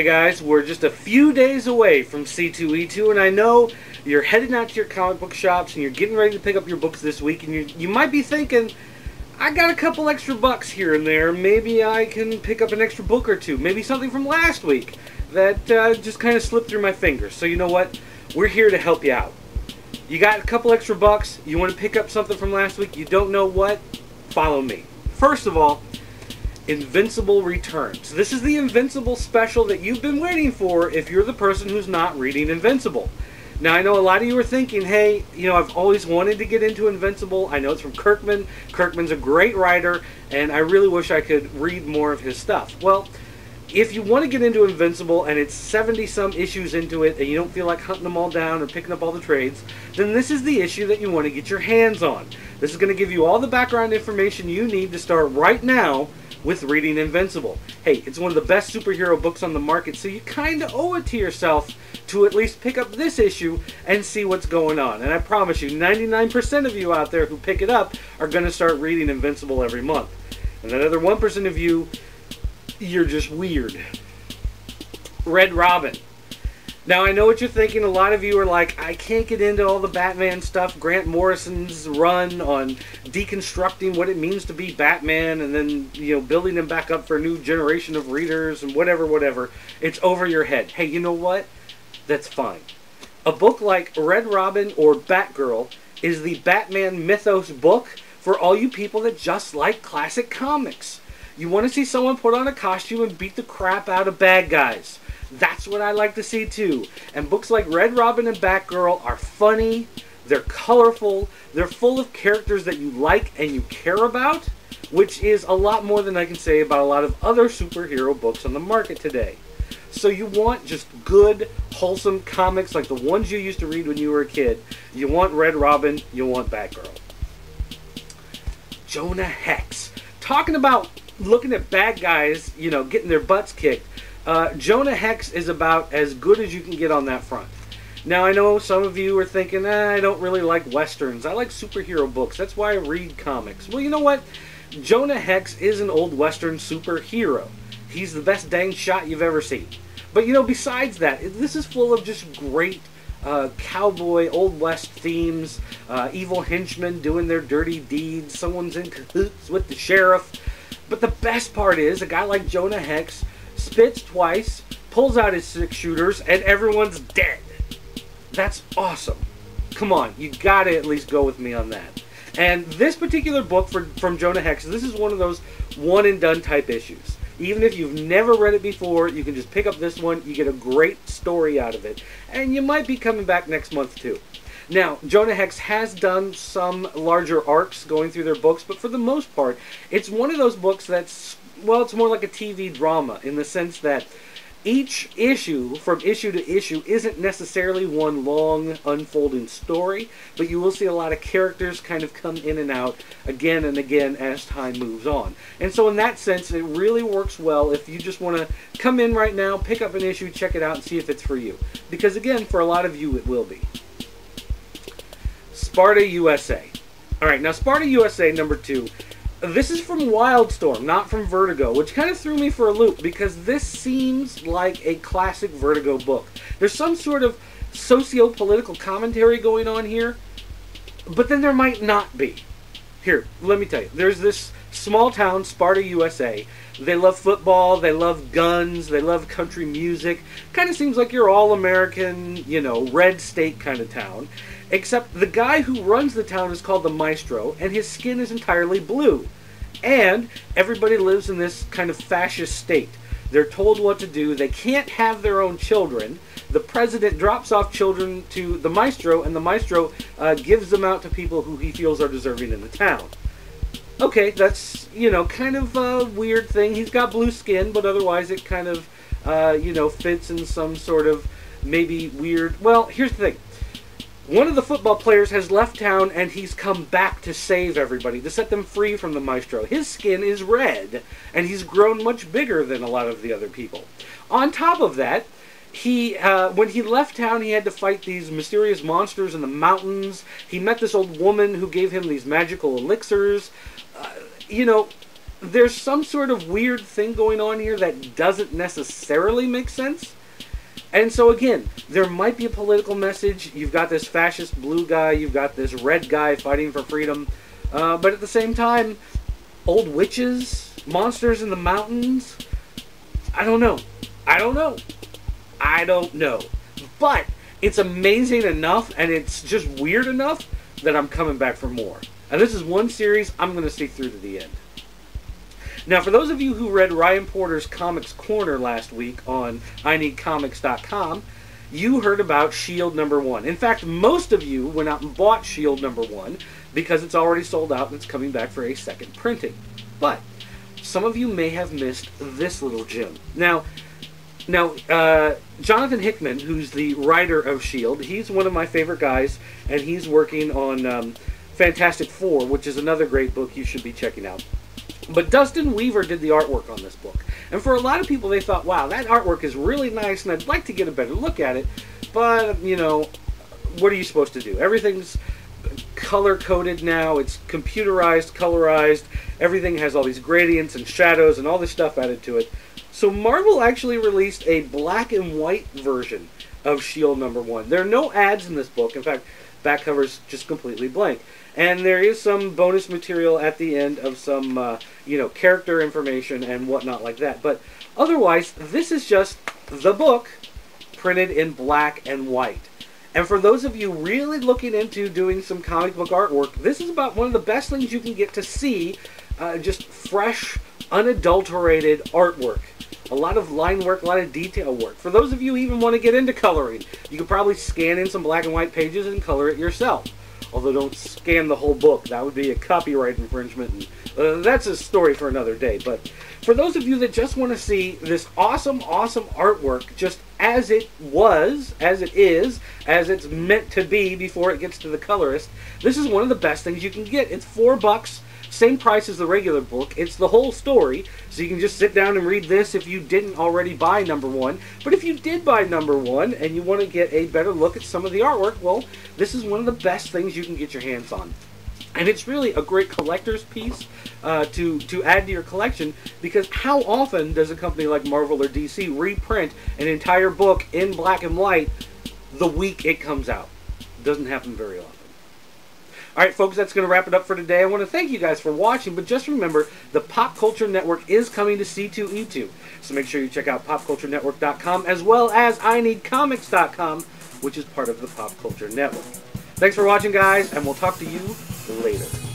Hey guys, we're just a few days away from C2E2, and I know you're heading out to your comic book shops and you're getting ready to pick up your books this week, and you might be thinking, I got a couple extra bucks here and there, maybe I can pick up an extra book or two, maybe something from last week that just kind of slipped through my fingers. So you know what? We're here to help you out. You got a couple extra bucks, you want to pick up something from last week, you don't know what? Follow me. First of all, Invincible Returns. This is the Invincible special that you've been waiting for if you're the person who's not reading Invincible. Now, I know a lot of you are thinking, hey, you know, I've always wanted to get into Invincible. I know it's from Kirkman. Kirkman's a great writer, and I really wish I could read more of his stuff. Well, if you want to get into Invincible and it's 70-some issues into it and you don't feel like hunting them all down or picking up all the trades, then this is the issue that you want to get your hands on. This is going to give you all the background information you need to start right now with reading Invincible. Hey, it's one of the best superhero books on the market, so you kind of owe it to yourself to at least pick up this issue and see what's going on. And I promise you, 99% of you out there who pick it up are going to start reading Invincible every month. And that other 1% of you, you're just weird. Red Robin. Now, I know what you're thinking. A lot of you are like, I can't get into all the Batman stuff. Grant Morrison's run on deconstructing what it means to be Batman and then, you know, building him back up for a new generation of readers and whatever. It's over your head. Hey, you know what? That's fine. A book like Red Robin or Batgirl is the Batman mythos book for all you people that just like classic comics. You want to see someone put on a costume and beat the crap out of bad guys. That's what I like to see too. And books like Red Robin and Batgirl are funny, they're colorful, they're full of characters that you like and you care about, which is a lot more than I can say about a lot of other superhero books on the market today. So you want just good, wholesome comics like the ones you used to read when you were a kid. You want Red Robin, you want Batgirl. Jonah Hex. Talking about looking at bad guys, you know, getting their butts kicked. Jonah Hex is about as good as you can get on that front. Now, I know some of you are thinking, I don't really like westerns. I like superhero books. That's why I read comics. Well, you know what? Jonah Hex is an old western superhero. He's the best dang shot you've ever seen. But, you know, besides that, this is full of just great cowboy, Old West themes, evil henchmen doing their dirty deeds, someone's in cahoots with the sheriff. But the best part is, a guy like Jonah Hex spits twice, pulls out his 6-shooters, and everyone's dead. That's awesome. Come on, you gotta at least go with me on that. And this particular book from Jonah Hex, this is one of those one-and-done type issues. Even if you've never read it before, you can just pick up this one, you get a great story out of it, and you might be coming back next month too. Now, Jonah Hex has done some larger arcs going through their books, but for the most part, it's one of those books that's, well, it's more like a TV drama in the sense that each issue, from issue to issue, isn't necessarily one long unfolding story, but you will see a lot of characters kind of come in and out again and again as time moves on. And so in that sense, it really works well if you just want to come in right now, pick up an issue, check it out, and see if it's for you. Because again, for a lot of you, it will be. Sparta USA. Alright, now Sparta USA #2. This is from Wildstorm, not from Vertigo, which kind of threw me for a loop because this seems like a classic Vertigo book. There's some sort of socio-political commentary going on here, but then there might not be. Here, let me tell you. There's this small town, Sparta, USA. They love football, they love guns, they love country music. Kind of seems like your all-American, you know, red state kind of town. Except the guy who runs the town is called the Maestro, and his skin is entirely blue. And everybody lives in this kind of fascist state. They're told what to do. They can't have their own children. The president drops off children to the Maestro, and the Maestro gives them out to people who he feels are deserving in the town. Okay, that's, you know, kind of a weird thing. He's got blue skin, but otherwise it kind of, you know, fits in some sort of maybe weird... Well, here's the thing. One of the football players has left town and he's come back to save everybody, to set them free from the Maestro. His skin is red, and he's grown much bigger than a lot of the other people. On top of that, when he left town, he had to fight these mysterious monsters in the mountains. He met this old woman who gave him these magical elixirs. You know, there's some sort of weird thing going on here that doesn't necessarily make sense. And so again, there might be a political message. You've got this fascist blue guy, you've got this red guy fighting for freedom. But at the same time, old witches, monsters in the mountains. I don't know. I don't know. I don't know. But it's amazing enough, and it's just weird enough that I'm coming back for more. And this is one series I'm going to see through to the end. Now, for those of you who read Ryan Porter's Comics Corner last week on ineedcomics.com, you heard about S.H.I.E.L.D. #1. In fact, most of you went out and bought S.H.I.E.L.D. #1 because it's already sold out and it's coming back for a second printing. But some of you may have missed this little gem. Now, Jonathan Hickman, who's the writer of S.H.I.E.L.D., he's one of my favorite guys, and he's working on Fantastic Four, which is another great book you should be checking out. But Dustin Weaver did the artwork on this book. And for a lot of people, they thought, wow, that artwork is really nice, and I'd like to get a better look at it. But, you know, what are you supposed to do? Everything's color-coded now. It's computerized, colorized. Everything has all these gradients and shadows and all this stuff added to it. So Marvel actually released a black and white version of S.H.I.E.L.D. #1. There are no ads in this book. In fact, back cover's just completely blank. And there is some bonus material at the end of some, character information and whatnot like that. But otherwise, this is just the book printed in black and white. And for those of you really looking into doing some comic book artwork, this is about one of the best things you can get to see, just fresh, unadulterated artwork. A lot of line work, a lot of detail work. For those of you who even want to get into coloring, you could probably scan in some black and white pages and color it yourself. Although don't scan the whole book. That would be a copyright infringement. And, that's a story for another day. But for those of you that just want to see this awesome, awesome artwork just as it was, as it is, as it's meant to be before it gets to the colorist, this is one of the best things you can get. It's $4. Same price as the regular book. It's the whole story, so you can just sit down and read this if you didn't already buy #1. But if you did buy #1 and you want to get a better look at some of the artwork, well, this is one of the best things you can get your hands on. And it's really a great collector's piece to add to your collection, because how often does a company like Marvel or DC reprint an entire book in black and white the week it comes out? It doesn't happen very often. Alright folks, that's going to wrap it up for today. I want to thank you guys for watching, but just remember, the Pop Culture Network is coming to C2E2. So make sure you check out popculturenetwork.com as well as ineedcomics.com, which is part of the Pop Culture Network. Thanks for watching, guys, and we'll talk to you later.